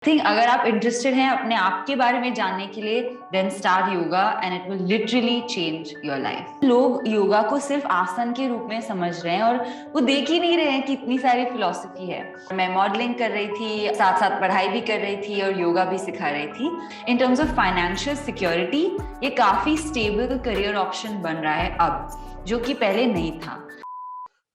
Think अगर आप interested हैं अपने आप के बारे में जानने के लिए then start yoga and it will literally change your life. लोग योगा को सिर्फ आसन के रूप में समझ रहे हैं और वो देख ही नहीं रहे हैं कि इतनी सारी फिलॉसफी है। मैं मॉडलिंग कर रही थी, साथ साथ पढ़ाई भी कर रही थी और योगा भी सिखा रही थी। In terms of financial security ये काफी स्टेबल करियर ऑप्शन बन रहा है अब, जो कि पहले नहीं था।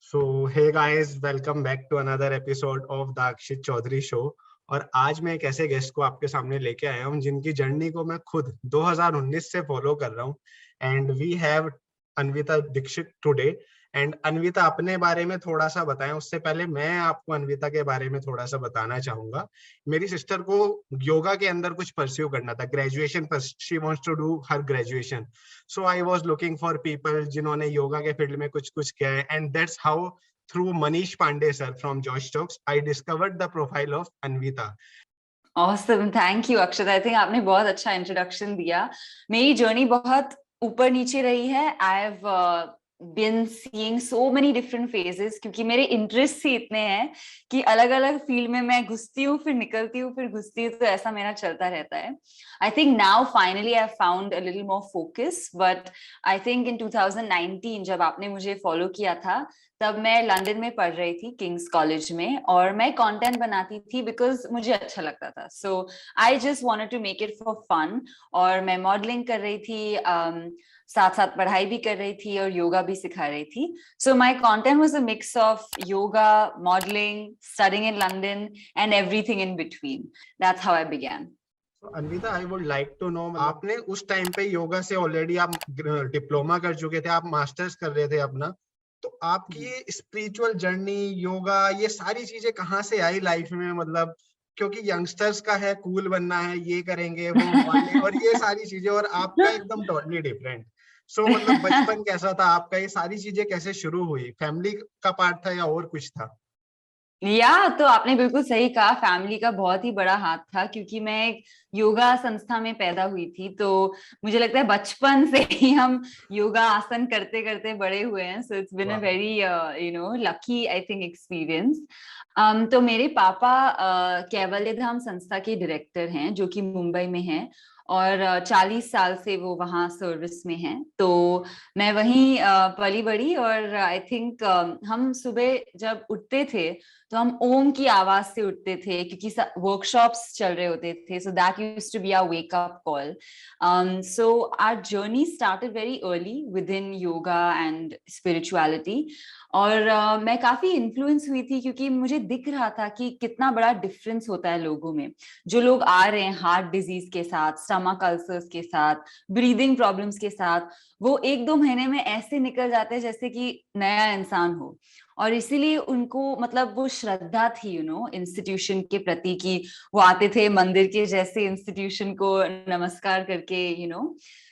So, hey guys, welcome back to another episode of the Akshit Chaudhary Show। और आज मैं एक ऐसे गेस्ट को आपके सामने लेके आया हूँ जिनकी जर्नी को मैं खुद 2019 से फॉलो कर रहा हूँ। And we have Anvita Dikshit today. And Anvita अपने बारे में थोड़ा सा बताएं। उससे पहले मैं आपको अन्विता के बारे में थोड़ा सा बताना चाहूंगा। मेरी सिस्टर को योगा के अंदर कुछ परस्यू करना था, ग्रेजुएशन पर she wants to do her graduation. So I was looking for people जिन्होंने योगा के फील्ड में कुछ किया है। And that's how through Manish Pandey sir from Josh Talks, I discovered the profile of Anvita. Awesome, thank you Akshat. I think आपने बहुत अच्छा introduction दिया। मेरी जर्नी बहुत ऊपर नीचे रही है। I have been seeing so many different phases क्योंकि मेरे इंटरेस्ट ही इतने हैं कि अलग अलग फील्ड में मैं घुसती हूँ, फिर निकलती हूँ, फिर घुसती हूँ, तो ऐसा मेरा चलता रहता है। I think now finally I found a little more focus, but I think in 2019 जब आपने मुझे फॉलो किया था तब मैं लंदन में पढ़ रही थी किंग्स कॉलेज में, और मैं कंटेंट बनाती थी बिकॉज मुझे अच्छा लगता था। So I just wanted to make it for fun. और मैं मॉडलिंग कर रही थी, साथ साथ पढ़ाई भी कर रही थी और योगा भी सिखा रही थी। So my content was a mix of yoga, modelling, studying in London and everything in between. That's how I began. Anvita, I would like to know, आपने उस टाइम पे योगा से ऑलरेडी आप डिप्लोमा कर चुके थे, आप मास्टर्स कर रहे थे अपना, तो आपकी ये स्पिरिचुअल जर्नी, योगा, ये सारी चीजें कहाँ से आई लाइफ में? मतलब क्योंकि यंगस्टर्स का है कूल बनना है, ये करेंगे वो मॉडलिंग और ये सारी चीजें, और आपका एकदम टोटली डिफरेंट। सो मतलब बचपन कैसा था आपका? ये सारी चीजें कैसे शुरू हुई? फैमिली का पार्ट था या और कुछ था? तो आपने बिल्कुल सही कहा, फैमिली का बहुत ही बड़ा हाथ था क्योंकि मैं एक योगा संस्था में पैदा हुई थी। तो मुझे लगता है बचपन से ही हम योगा आसन करते करते बड़े हुए हैं। So it's been a very lucky I think experience. तो मेरे पापा कैवल्य धाम संस्था के डायरेक्टर हैं जो कि मुंबई में है, और 40 साल से वो वहाँ सर्विस में हैं। तो मैं वहीं पली बड़ी, और आई थिंक हम सुबह जब उठते थे तो हम ओम की आवाज से उठते थे क्योंकि वर्कशॉप्स चल रहे होते थे। So that used to be our wake up call. So our journey started very early within yoga and spirituality. और मैं काफी इन्फ्लुएंस हुई थी क्योंकि मुझे दिख रहा था कि कितना बड़ा डिफरेंस होता है लोगों में। जो लोग आ रहे हैं हार्ट डिजीज के साथ, स्टमक अल्सर्स के साथ, ब्रीदिंग प्रॉब्लम्स के साथ, वो 1-2 महीने में ऐसे निकल जाते हैं जैसे कि नया इंसान हो। और इसीलिए उनको मतलब वो श्रद्धा थी इंस्टीट्यूशन के प्रति, कि वो आते थे मंदिर के जैसे इंस्टीट्यूशन को नमस्कार करके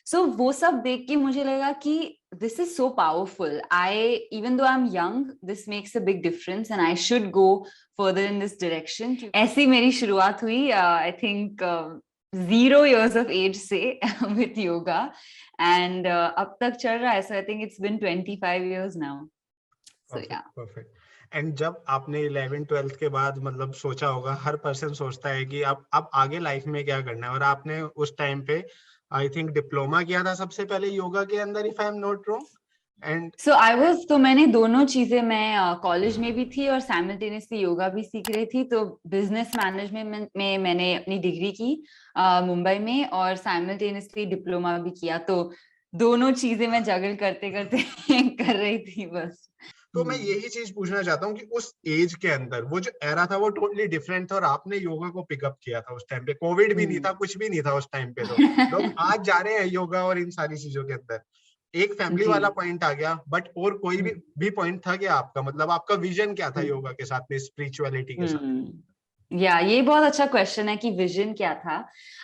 सो वो सब देख के मुझे लगा कि this is so powerful. I even though I am young, this makes a big difference and I should go further in this direction. ऐसी मेरी शुरुआत हुई I think 0 years of age से with yoga, and अब तक चल रहा है। So I think it's been 25 years now. So yeah. Perfect. And जब आपने 11th-12th के बाद मतलब सोचा होगा, हर पर्सन सोचता है कि अब आगे लाइफ में क्या करना है, और आपने उस टाइम पे आई थिंक डिप्लोमा किया था सबसे पहले योगा के अंदर, if I am not wrong. And तो मैंने दोनों चीजें, मैं कॉलेज में भी थी और साइमल्टेनियसली योगा भी सीख रही थी। तो बिजनेस मैनेजमेंट में मैंने अपनी डिग्री की मुंबई में, और साइमल्टेनियसली डिप्लोमा भी किया। तो दोनों चीजें मैं जगल करते करते कर रही थी बस। तो मैं यही चीज पूछना चाहता हूँ कि उस एज के अंदर वो जो एरा था वो टोटली डिफरेंट था, और आपने योगा को पिकअप किया था उस टाइम पे। कोविड भी नहीं था, कुछ भी नहीं था उस टाइम पे। तो लोग आज जा रहे हैं योगा और इन सारी चीजों के अंदर। एक फैमिली जी। वाला पॉइंट आ गया, बट और कोई भी पॉइंट था क्या आपका? मतलब आपका विजन क्या था योगा के साथ में, स्पिरिचुअलिटी के साथ? ये बहुत अच्छा क्वेश्चन है कि विजन क्या था।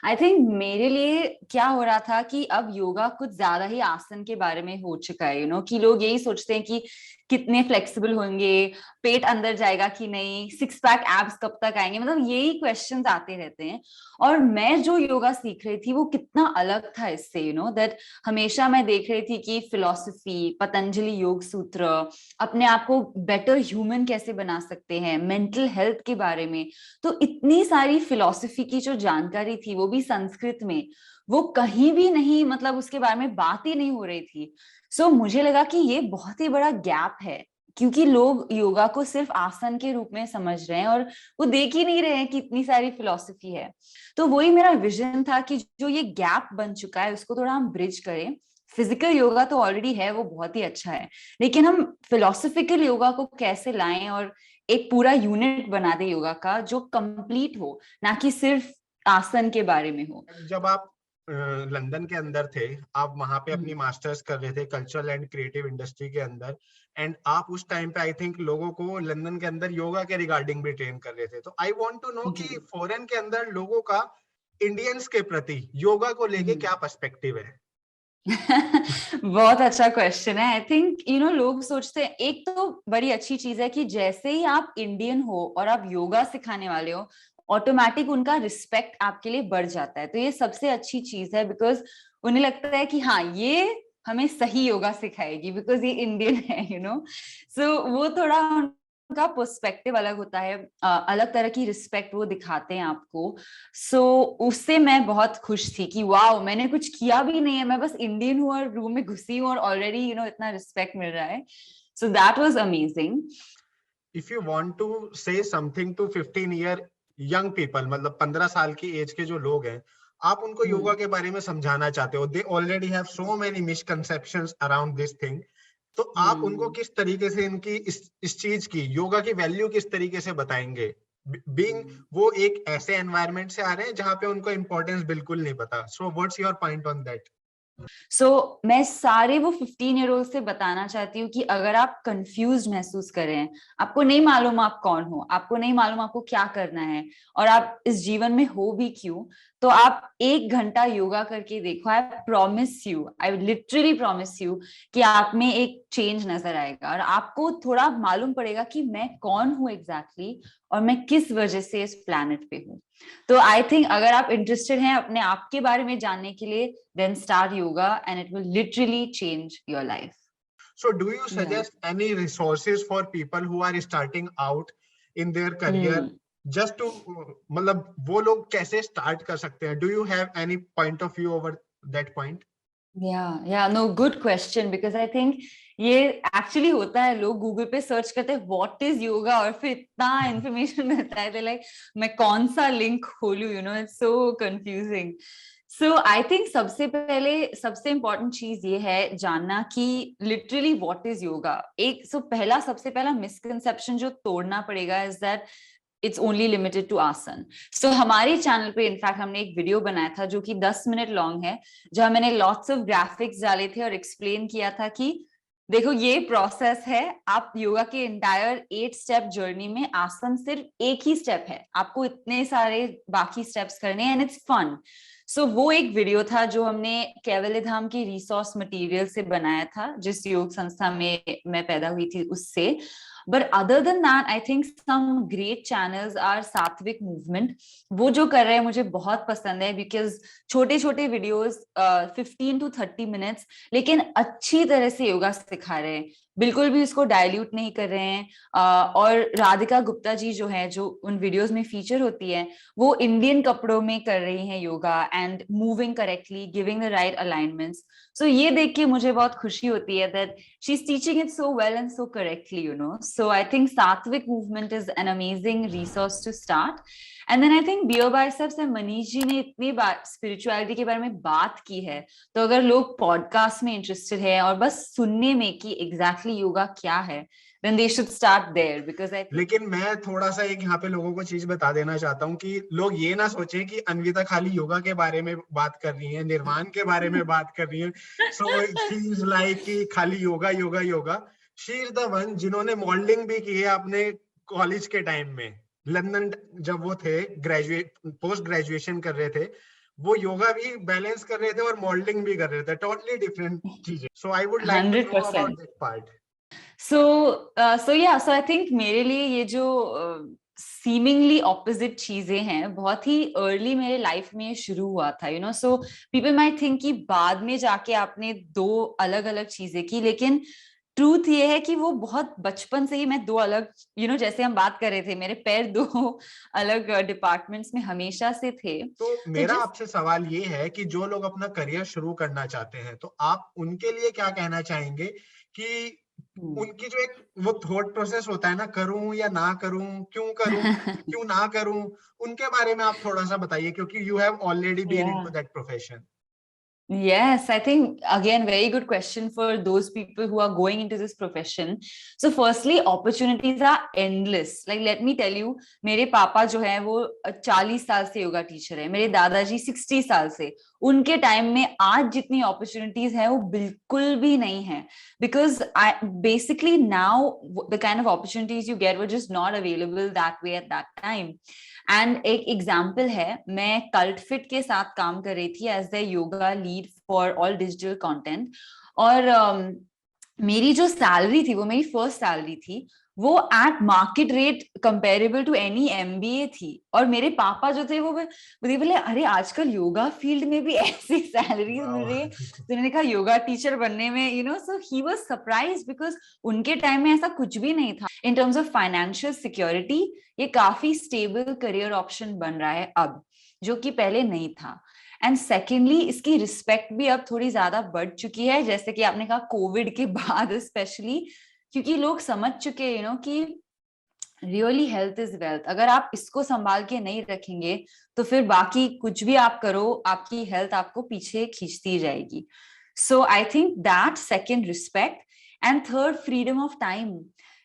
आई थिंक मेरे लिए क्या हो रहा था कि अब योगा कुछ ज्यादा ही आसन के बारे में हो चुका है, कि लोग यही सोचते हैं कि कितने फ्लेक्सिबल होंगे, पेट अंदर जाएगा कि नहीं, सिक्स पैक एब्स कब तक आएंगे, मतलब यही क्वेश्चंस आते रहते हैं। और मैं जो योगा सीख रही थी वो कितना अलग था इससे, दैट हमेशा मैं देख रही थी कि फिलॉसफी, पतंजलि योग सूत्र, अपने आप को बेटर ह्यूमन कैसे बना सकते हैं, मेंटल हेल्थ के बारे में, तो इतनी सारी फिलॉसफी की जो जानकारी थी वो भी संस्कृत में, वो कहीं भी नहीं, मतलब उसके बारे में बात ही नहीं हो रही थी। मुझे लगा कि ये बहुत ही बड़ा गैप है, क्योंकि लोग योगा को सिर्फ आसन के रूप में समझ रहे हैं और वो देख ही नहीं रहे हैं कि इतनी सारी फिलॉसफी है। तो वही मेरा विजन था कि जो ये गैप बन चुका है उसको थोड़ा हम ब्रिज करें। फिजिकल योगा तो ऑलरेडी है, वो बहुत ही अच्छा है, लेकिन हम फिलोसफिकल योगा को कैसे लाएं और एक पूरा यूनिट बना दे योगा का जो कंप्लीट हो, ना कि सिर्फ आसन के बारे में हो। जब आप लंदन के अंदर थे, आप वहां पे अपनी मास्टर्स कर रहे थे कल्चरल एंड क्रिएटिव इंडस्ट्री के अंदर, एंड आप उस टाइम पे आई थिंक लोगों को लंदन के अंदर योगा के रिगार्डिंग भी ट्रेन कर रहे थे। तो आई वांट टू नो कि फॉरेन के अंदर लोगों का इंडियंस के प्रति योगा को लेके क्या पर्सपेक्टिव है? बहुत अच्छा क्वेश्चन है। आई थिंक लोग सोचते हैं, एक तो बड़ी अच्छी चीज है कि जैसे ही आप इंडियन हो और आप योगा सिखाने वाले हो, ऑटोमेटिक उनका रिस्पेक्ट आपके लिए बढ़ जाता है। तो ये सबसे अच्छी चीज है, बिकॉज उन्हें लगता है कि हाँ, ये हमें सही योगा सिखाएगी बिकॉज ये इंडियन है, सो वो थोड़ा उनका पर्सपेक्टिव अलग होता है, अलग तरह की रिस्पेक्ट वो दिखाते हैं आपको। उससे मैं बहुत खुश थी कि वाओ, मैंने कुछ किया भी नहीं है, मैं बस इंडियन हूँ और रूम में घुसी हूँ और ऑलरेडी इतना रिस्पेक्ट मिल रहा है। So that was amazing. If you want to say something to 15 year young people, मतलब 15 साल की एज के जो लोग हैं, आप उनको योगा के बारे में समझाना चाहते हो, they already have so many misconceptions around this thing, तो आप उनको किस तरीके से इनकी इस चीज की, योगा की वैल्यू किस तरीके से बताएंगे, बीइंग वो एक ऐसे एनवायरनमेंट से आ रहे हैं जहां पे उनको इंपॉर्टेंस बिल्कुल नहीं पता। So what's your point on that? मैं सारे वो 15 ईयर ओल्ड से बताना चाहती हूँ कि अगर आप कंफ्यूज महसूस कर रहे हैं, आपको नहीं मालूम आप कौन हो, आपको नहीं मालूम आपको क्या करना है, और आप इस जीवन में हो भी क्यों, तो आप 1 घंटा योगा करके देखो। I promise you, I literally promise you कि आप में एक चेंज नजर आएगा और आपको थोड़ा मालूम पड़ेगा कि मैं कौन हूँ एग्जैक्टली और मैं किस वजह से इस प्लैनेट पे हूँ। तो आई थिंक अगर आप इंटरेस्टेड हैं अपने आप के बारे में जानने के लिए, then start yoga and it will literally change your life. So do you suggest any resources for people who are starting out in their career, just to मतलब वो लोग कैसे start कर सकते हैं? Do you have any point of view over that point? No, good question, because I think ये actually होता है, लोग गूगल पे सर्च करते हैं व्हाट इज योगा और फिर इतना इंफॉर्मेशन मिलता है, लाइक मैं कौन सा लिंक खोलूं, it's so confusing. I think सबसे पहले सबसे इम्पोर्टेंट चीज ये है जानना कि लिटरली व्हाट इज योगा। सबसे पहला मिसकंसेप्शन जो तोड़ना पड़ेगा is that it's only limited to asan. हमारे चैनल पे इनफैक्ट हमने एक वीडियो बनाया था जो कि 10 मिनट लॉन्ग है, जहां मैंने लॉट्स ऑफ ग्राफिक्स डाले थे और एक्सप्लेन किया था कि देखो ये प्रोसेस है, आप योगा के एंटायर 8 स्टेप जर्नी में आसन सिर्फ एक ही स्टेप है, आपको इतने सारे बाकी स्टेप्स करने हैं एंड इट्स फन। वो एक वीडियो था जो हमने कैवल्य धाम की रिसोर्स मटेरियल से बनाया था, जिस योग संस्था में मैं पैदा हुई थी उससे। But other than that I think some great channels are Satvik Movement. वो जो कर रहे हैं मुझे बहुत पसंद है, बिकॉज छोटे छोटे वीडियोस 15 to 30 मिनट्स, लेकिन अच्छी तरह से योगा सिखा रहे हैं, बिल्कुल भी उसको डायल्यूट नहीं कर रहे हैं। और राधिका गुप्ता जी जो है, जो उन वीडियोस में फीचर होती है, वो इंडियन कपड़ों में कर रही हैं yoga and moving correctly, giving the right alignments. ये देख के मुझे बहुत खुशी होती है that she is teaching it so well and so correctly, I think Satvik movement is an amazing resource to start. And then I think Beer Biceps and Manish ji ने इतनी बात स्पिरिचुअलिटी के बारे में बात की है, तो अगर लोग पॉडकास्ट में इंटरेस्टेड है और बस सुनने में कि एग्जैक्टली योगा क्या है, then they should start there, because I think... लेकिन मैं थोड़ा सा एक यहाँ पे लोगों को चीज बता देना चाहता हूँ कि लोग ये ना सोचें कि अन्विता खाली योगा के बारे में बात कर रही है, निर्वाण के बारे में बात कर रही है। सो शी इज लाइक कि खाली yoga yoga yoga. She is the one जिन्होंने मॉडलिंग भी की है अपने कॉलेज के टाइम में, लंदन जब वो थे, पोस्ट ग्रेजुएशन कर रहे थे, वो योगा भी बैलेंस कर रहे थे और मॉडलिंग भी कर रहे थे, टोटली डिफरेंट चीजें। So I would like to know about this part. So I think मेरे लिए ये जो सीमिंगली ऑपोजिट चीजें हैं, बहुत ही अर्ली मेरे लाइफ में शुरू हुआ था, you know. So people might think कि बाद में जाके आपने दो अलग अलग चीजें की, लेकिन ट्रूथ ये है कि वो बहुत बचपन से ही मैं दो अलग, यू नो, जैसे हम बात कर रहे थे, मेरे पैर दो अलग डिपार्टमेंट्स में हमेशा से थे. तो तो मेरा जिस आपसे सवाल ये है कि जो लोग अपना करियर शुरू करना चाहते हैं, तो आप उनके लिए क्या कहना चाहेंगे कि उनकी जो एक वो थॉट प्रोसेस होता है ना, करूं या ना करूं, करूं क्यों ना करूं, उनके बारे में आप थोड़ा सा बताइए, क्योंकि you have already been into या that profession. Yes, I think again, very good question for those people who are going into this profession. So firstly, opportunities are endless. Like let me tell you, मेरे पापा जो है वो 40 साल से yoga teacher है, मेरे दादाजी 60 साल से. उनके टाइम में आज जितनी अपॉर्चुनिटीज है वो बिल्कुल भी नहीं है, because I basically now the kind of opportunities you get were just not available that way at that time. And एक एग्जाम्पल है, मैं कल्ट फिट के साथ काम कर रही थी as the yoga lead for all digital content. और मेरी जो सैलरी थी वो मेरी फर्स्ट सैलरी थी, वो at market rate comparable to any MBA थी. और मेरे पापा जो थे वो बोले अरे आजकल योगा फील्ड में भी ऐसी सैलरीज मिल रही है. तो उन्होंने कहा योगा टीचर बनने में, you know, so he was surprised because उनके टाइम में ऐसा कुछ भी नहीं था in terms of financial security. ये काफी स्टेबल करियर ऑप्शन बन रहा है अब, जो कि पहले नहीं था. एंड सेकेंडली, इसकी रिस्पेक्ट भी अब थोड़ी ज्यादा बढ़ चुकी है, जैसे कि आपने कहा कोविड के बाद स्पेशली, क्योंकि लोग समझ चुके हैं, यू नो, कि रियली हेल्थ इज वेल्थ. अगर आप इसको संभाल के नहीं रखेंगे तो फिर बाकी कुछ भी आप करो, आपकी हेल्थ आपको पीछे खींचती जाएगी. So I think that second, respect. And third, freedom of time.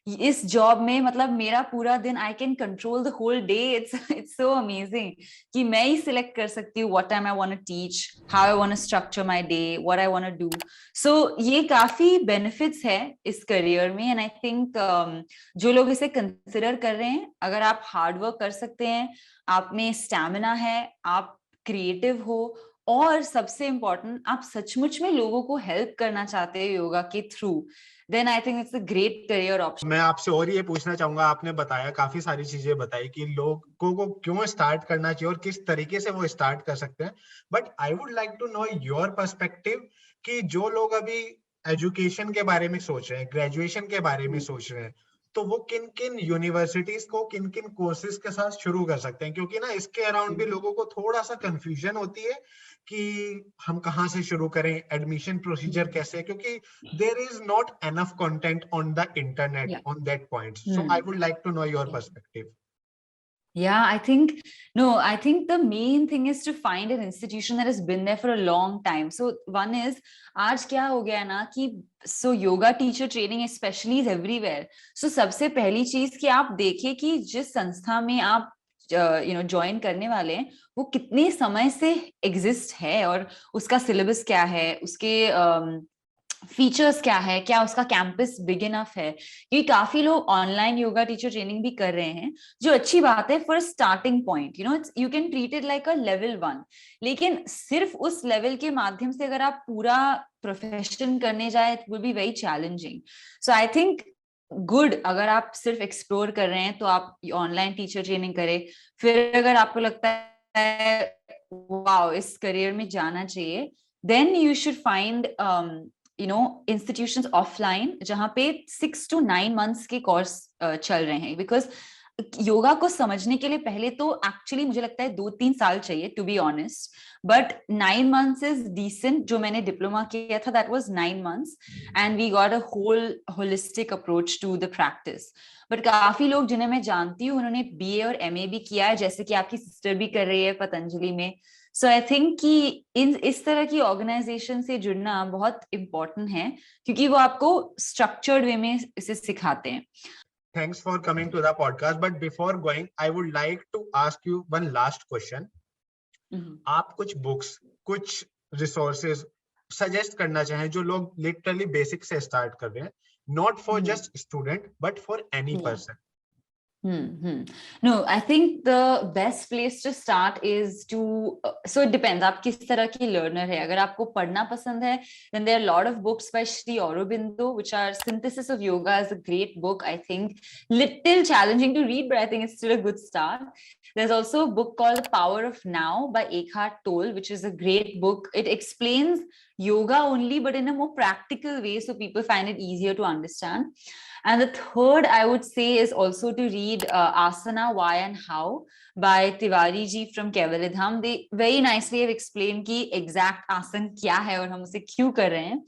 इस जॉब में मतलब मेरा पूरा दिन I can control the whole day. It's so amazing कि मैं ही सिलेक्ट कर सकती हूँ what time I want to teach, how I want to structure my day, what I want to do. So ये काफी बेनिफिट्स है इस करियर में. एंड आई थिंक जो लोग इसे कंसिडर कर रहे हैं, अगर आप हार्ड वर्क कर सकते हैं, आप में स्टैमिना है, आप क्रिएटिव हो, और सबसे इम्पोर्टेंट आप सचमुच में लोगों को हेल्प करना चाहते हैं योगा के through, then I think it's a great career option. मैं आपसे और ये पूछना चाहूंगा, आपने बताया, काफी सारी चीजें बताई कि लोगों को क्यों स्टार्ट करना चाहिए और किस तरीके से वो स्टार्ट कर सकते हैं, but I would like to know your perspective कि जो लोग अभी एजुकेशन के बारे में सोच रहे हैं, ग्रेजुएशन के बारे में सोच रहे हैं, तो वो किन किन यूनिवर्सिटीज को, किन किन कोर्सेज के साथ शुरू कर सकते हैं, क्योंकि ना इसके अराउंड भी लोगों को थोड़ा सा कंफ्यूजन होती है कि हम कहाँ से शुरू करें, एडमिशन प्रोसीजर कैसे है, क्योंकि there is not enough content on the internet Yeah. on that point. So I would like to know your perspective. Yeah, I think the main thing is to find an institution that has been there for a long time. So one is, आज क्या हो गया ना कि so yoga teacher training especially is everywhere. So सबसे पहली चीज कि आप देखें कि जिस संस्था में आप ज्वाइन करने वाले हैं वो कितने समय से एग्जिस्ट है, और उसका सिलेबस क्या है, उसके फीचर्स क्या है, क्या उसका कैंपस बिग इनफ है. क्योंकि काफी लोग ऑनलाइन योगा टीचर ट्रेनिंग भी कर रहे हैं, जो अच्छी बात है for starting point, you know, you can treat it like a level 1. लेकिन सिर्फ उस लेवल के माध्यम से अगर आप पूरा प्रोफेशन करने जाए, it will be very challenging. So I think good, अगर आप सिर्फ एक्सप्लोर कर रहे हैं तो आप ऑनलाइन टीचर ट्रेनिंग करें. फिर अगर आपको लगता है वाओ इस करियर में जाना चाहिए, then you should find institutions offline जहां पे 6 to 9 months के कोर्स चल रहे हैं. बिकॉज योगा को समझने के लिए पहले तो एक्चुअली मुझे लगता है 2-3 साल चाहिए, to be honest, but 9 months is decent. जो मैंने डिप्लोमा किया था that was 9 months and we got a whole holistic approach to the practice. बट काफी लोग जिन्हें मैं जानती हूँ उन्होंने बीए और एमए भी किया है, जैसे कि आपकी सिस्टर भी कर रही है पतंजलि में. सो आई थिंक कि इस तरह की ऑर्गेनाइजेशन से जुड़ना बहुत इम्पोर्टेंट है, क्योंकि वो आपको स्ट्रक्चर्ड वे में इसे सिखाते हैं. Thanks for coming to the podcast. But before going, I would like to ask you one last question. आप कुछ बुक्स, कुछ रिसोर्सेज सजेस्ट करना चाहें जो लोग लिटरली बेसिक से स्टार्ट कर रहे हैं, not for just student but for any person? No, I think the best place to start is to, so it depends, आप किस तरह की learner है. अगर आपको पढ़ना पसंद है, then there are a lot of books by Sri Aurobindo, which are Synthesis of Yoga, is a great book, I think. Little challenging to read, but I think it's still a good start. There's also a book called The Power of Now by Eckhart Tolle, which is a great book. It explains yoga only, but in a more practical way, so people find it easier to understand. And the third, I would say, is also to read Asana, Why and How by Tiwari ji from Kevalidham. They very nicely have explained ki exact asan kya hai aur hum usse kyun kar rahe hain.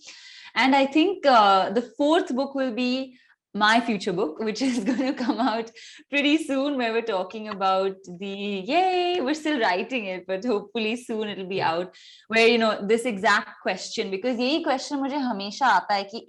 And I think the fourth book will be my future book, which is going to come out pretty soon, where we're talking about we're still writing it, but hopefully soon it'll be out, where, you know, this exact question, because यही question मुझे हमेशा आता है कि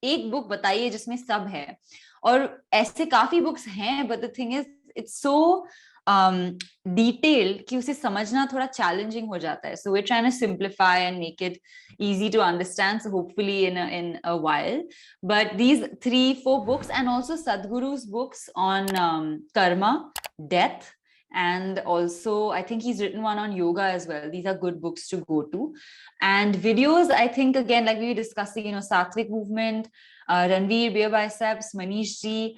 एक book बताइए जिसमें सब है, और ऐसे काफी बुक्स हैं, but the thing is it's so detailed कि उसे समझना थोड़ा challenging हो जाता है. So we're trying to simplify and make it easy to understand, so hopefully in a while. But these 3-4 books, and also Sadhguru's books on karma, death, and also I think he's written one on yoga as well. These are good books to go to. And videos, I think, again, like we were discussing, you know, Sattvic Movement, Ranveer, Beer Biceps, Manish Ji,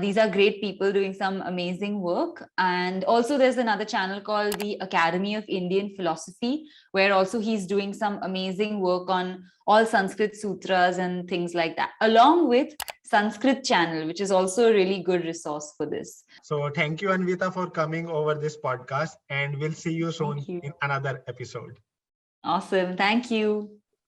these are great people doing some amazing work. And also there's another channel called the Academy of Indian Philosophy, where also he's doing some amazing work on all Sanskrit sutras and things like that, along with Sanskrit channel, which is also a really good resource for this. So thank you, Anvita, for coming over this podcast, and we'll see you soon Thank you. in another episode. Awesome. Thank you.